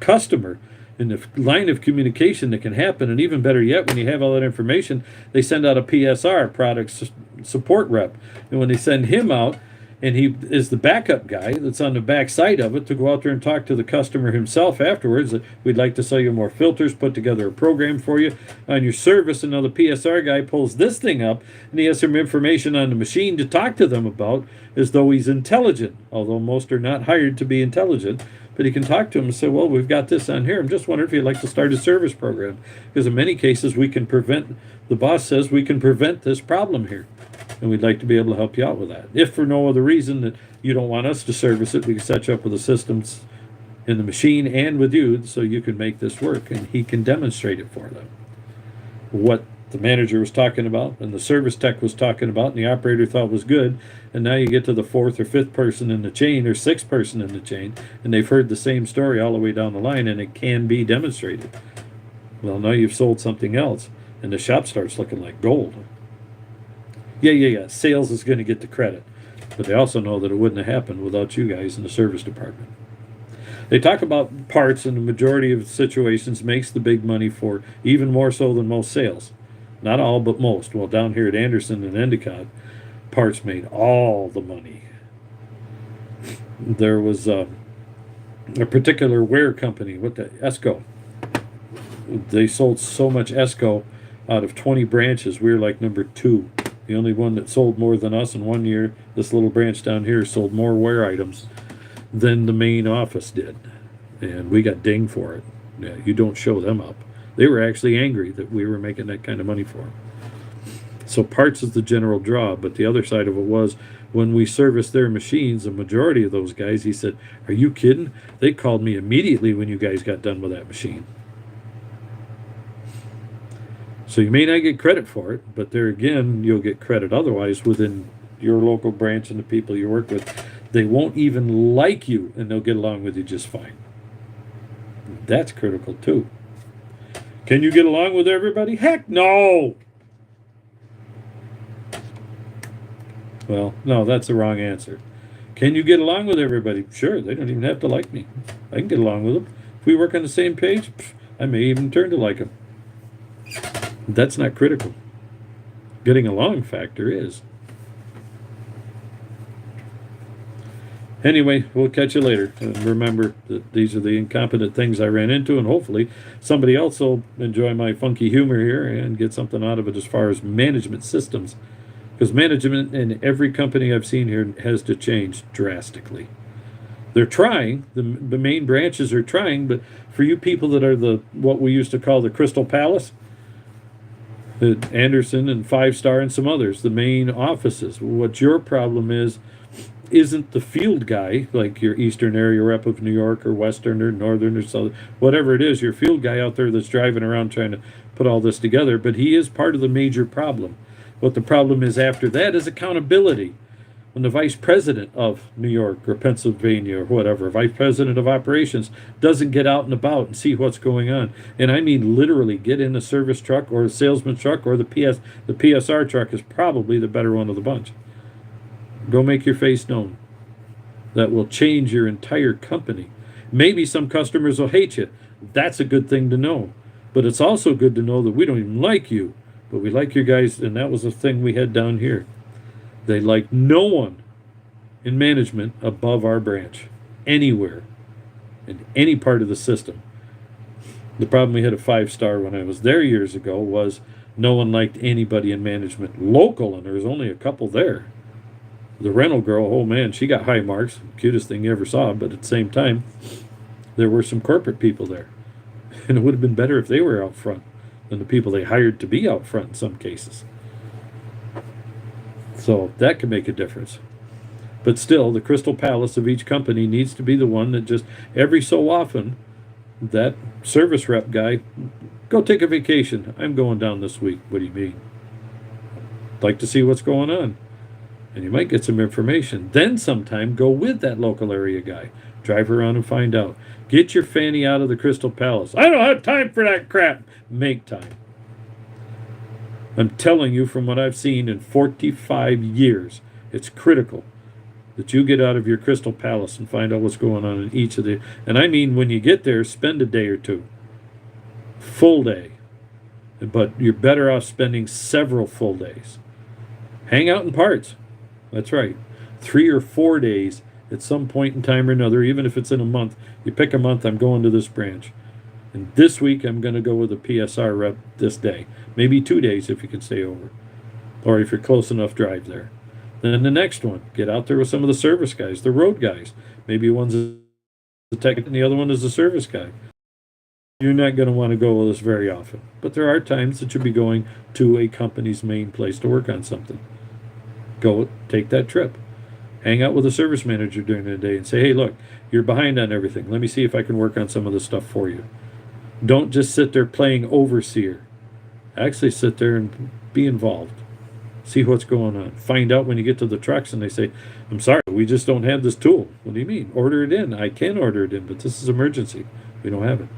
customer, and the line of communication that can happen. And even better yet, when you have all that information, they send out a PSR, product support rep. And when they send him out, and he is the backup guy that's on the back side of it, to go out there and talk to the customer himself afterwards. We'd like to sell you more filters, put together a program for you on your service. And now the PSR guy pulls this thing up, and he has some information on the machine to talk to them about, as though he's intelligent, although most are not hired to be intelligent. But he can talk to them and say, well, we've got this on here. I'm just wondering if you'd like to start a service program. Because in many cases, the boss says we can prevent this problem here. And we'd like to be able to help you out with that. If for no other reason that you don't want us to service it, we can set you up with the systems in the machine and with you, so you can make this work. And he can demonstrate it for them. What the manager was talking about and the service tech was talking about and the operator thought was good, and now you get to the fourth or fifth person in the chain or sixth person in the chain and they've heard the same story all the way down the line and it can be demonstrated. Well, now you've sold something else and the shop starts looking like gold. Yeah. Sales is going to get the credit, but they also know that it wouldn't have happened without you guys in the service department. They talk about parts in the majority of situations makes the big money for, even more so than most sales. Not all, but most. Well, down here at Anderson and Endicott, parts made all the money. There was a particular ware company, Esco. They sold so much Esco out of 20 branches. We were like number 2. The only one that sold more than us in 1 year, this little branch down here, sold more ware items than the main office did. And we got dinged for it. Yeah, you don't show them up. They were actually angry that we were making that kind of money for them. So parts is the general draw, but the other side of it was when we serviced their machines, the majority of those guys, he said, "Are you kidding? They called me immediately when you guys got done with that machine." So you may not get credit for it, but there again, you'll get credit otherwise within your local branch and the people you work with. They won't even like you, and they'll get along with you just fine. That's critical too. Can you get along with everybody? Heck no! Well, no, that's the wrong answer. Can you get along with everybody? Sure, they don't even have to like me. I can get along with them. If we work on the same page, I may even turn to like them. That's not critical. Getting along factor is. Anyway, we'll catch you later. And remember that these are the incompetent things I ran into, and hopefully somebody else will enjoy my funky humor here and get something out of it as far as management systems. Because management in every company I've seen here has to change drastically. They're trying, the main branches are trying, but for you people that are what we used to call the Crystal Palace, Anderson and 5-Star and some others, the main offices, what your problem isn't the field guy, like your eastern area rep of New York or western or northern or southern, whatever it is, your field guy out there that's driving around trying to put all this together, but he is part of the major problem. What the problem is after that is accountability. When the vice president of New York or Pennsylvania or whatever, vice president of operations, doesn't get out and about and see what's going on, and I mean literally get in a service truck or a salesman truck, or the PSR truck is probably the better one of the bunch. Go make your face known. That will change your entire company. Maybe some customers will hate you. That's a good thing to know. But it's also good to know that we don't even like you, but we like your guys, and that was the thing we had down here. They like no one in management above our branch, anywhere, in any part of the system. The problem we had at 5-Star when I was there years ago was no one liked anybody in management local, and there was only a couple there. The rental girl, oh man, she got high marks, cutest thing you ever saw, but at the same time, there were some corporate people there. And it would have been better if they were out front than the people they hired to be out front in some cases. So that can make a difference. But still, the Crystal Palace of each company needs to be the one that just every so often, that service rep guy, go take a vacation. I'm going down this week. What do you mean? I'd like to see what's going on. And you might get some information. Then sometime go with that local area guy. Drive around and find out. Get your fanny out of the Crystal Palace. I don't have time for that crap. Make time. I'm telling you from what I've seen in 45 years, it's critical that you get out of your Crystal Palace and find out what's going on in each of the... And I mean, when you get there, spend a day or two. Full day. But you're better off spending several full days. Hang out in parts. That's right. 3 or 4 days at some point in time or another, even if it's in a month. You pick a month, I'm going to this branch. And this week, I'm going to go with a PSR rep this day. Maybe 2 days if you can stay over. Or if you're close enough, drive there. Then the next one, get out there with some of the service guys, the road guys. Maybe one's the tech and the other one is the service guy. You're not going to want to go with us very often. But there are times that you'll be going to a company's main place to work on something. Go take that trip. Hang out with a service manager during the day and say, hey, look, you're behind on everything. Let me see if I can work on some of this stuff for you. Don't just sit there playing overseer. Actually sit there and be involved. See what's going on. Find out when you get to the trucks and they say, I'm sorry, we just don't have this tool. What do you mean? Order it in. I can order it in, but this is emergency. We don't have it.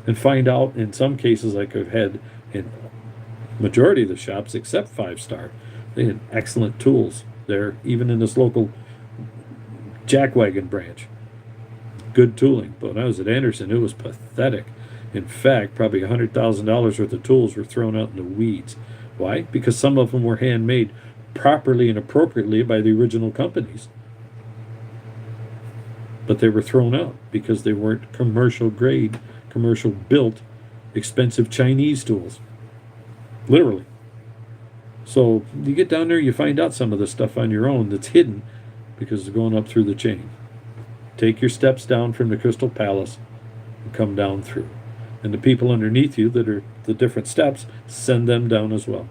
And find out in some cases, like I've had in majority of the shops except 5-star, they had excellent tools there, even in this local jackwagon branch. Good tooling. But when I was at Anderson, it was pathetic. In fact, probably $100,000 worth of tools were thrown out in the weeds. Why? Because some of them were handmade properly and appropriately by the original companies. But they were thrown out because they weren't commercial grade, commercial built, expensive Chinese tools. Literally. So you get down there, you find out some of the stuff on your own that's hidden because it's going up through the chain. Take your steps down from the Crystal Palace and come down through. And the people underneath you that are the different steps, send them down as well.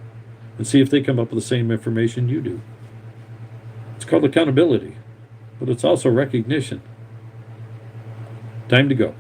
And see if they come up with the same information you do. It's called accountability, but it's also recognition. Time to go.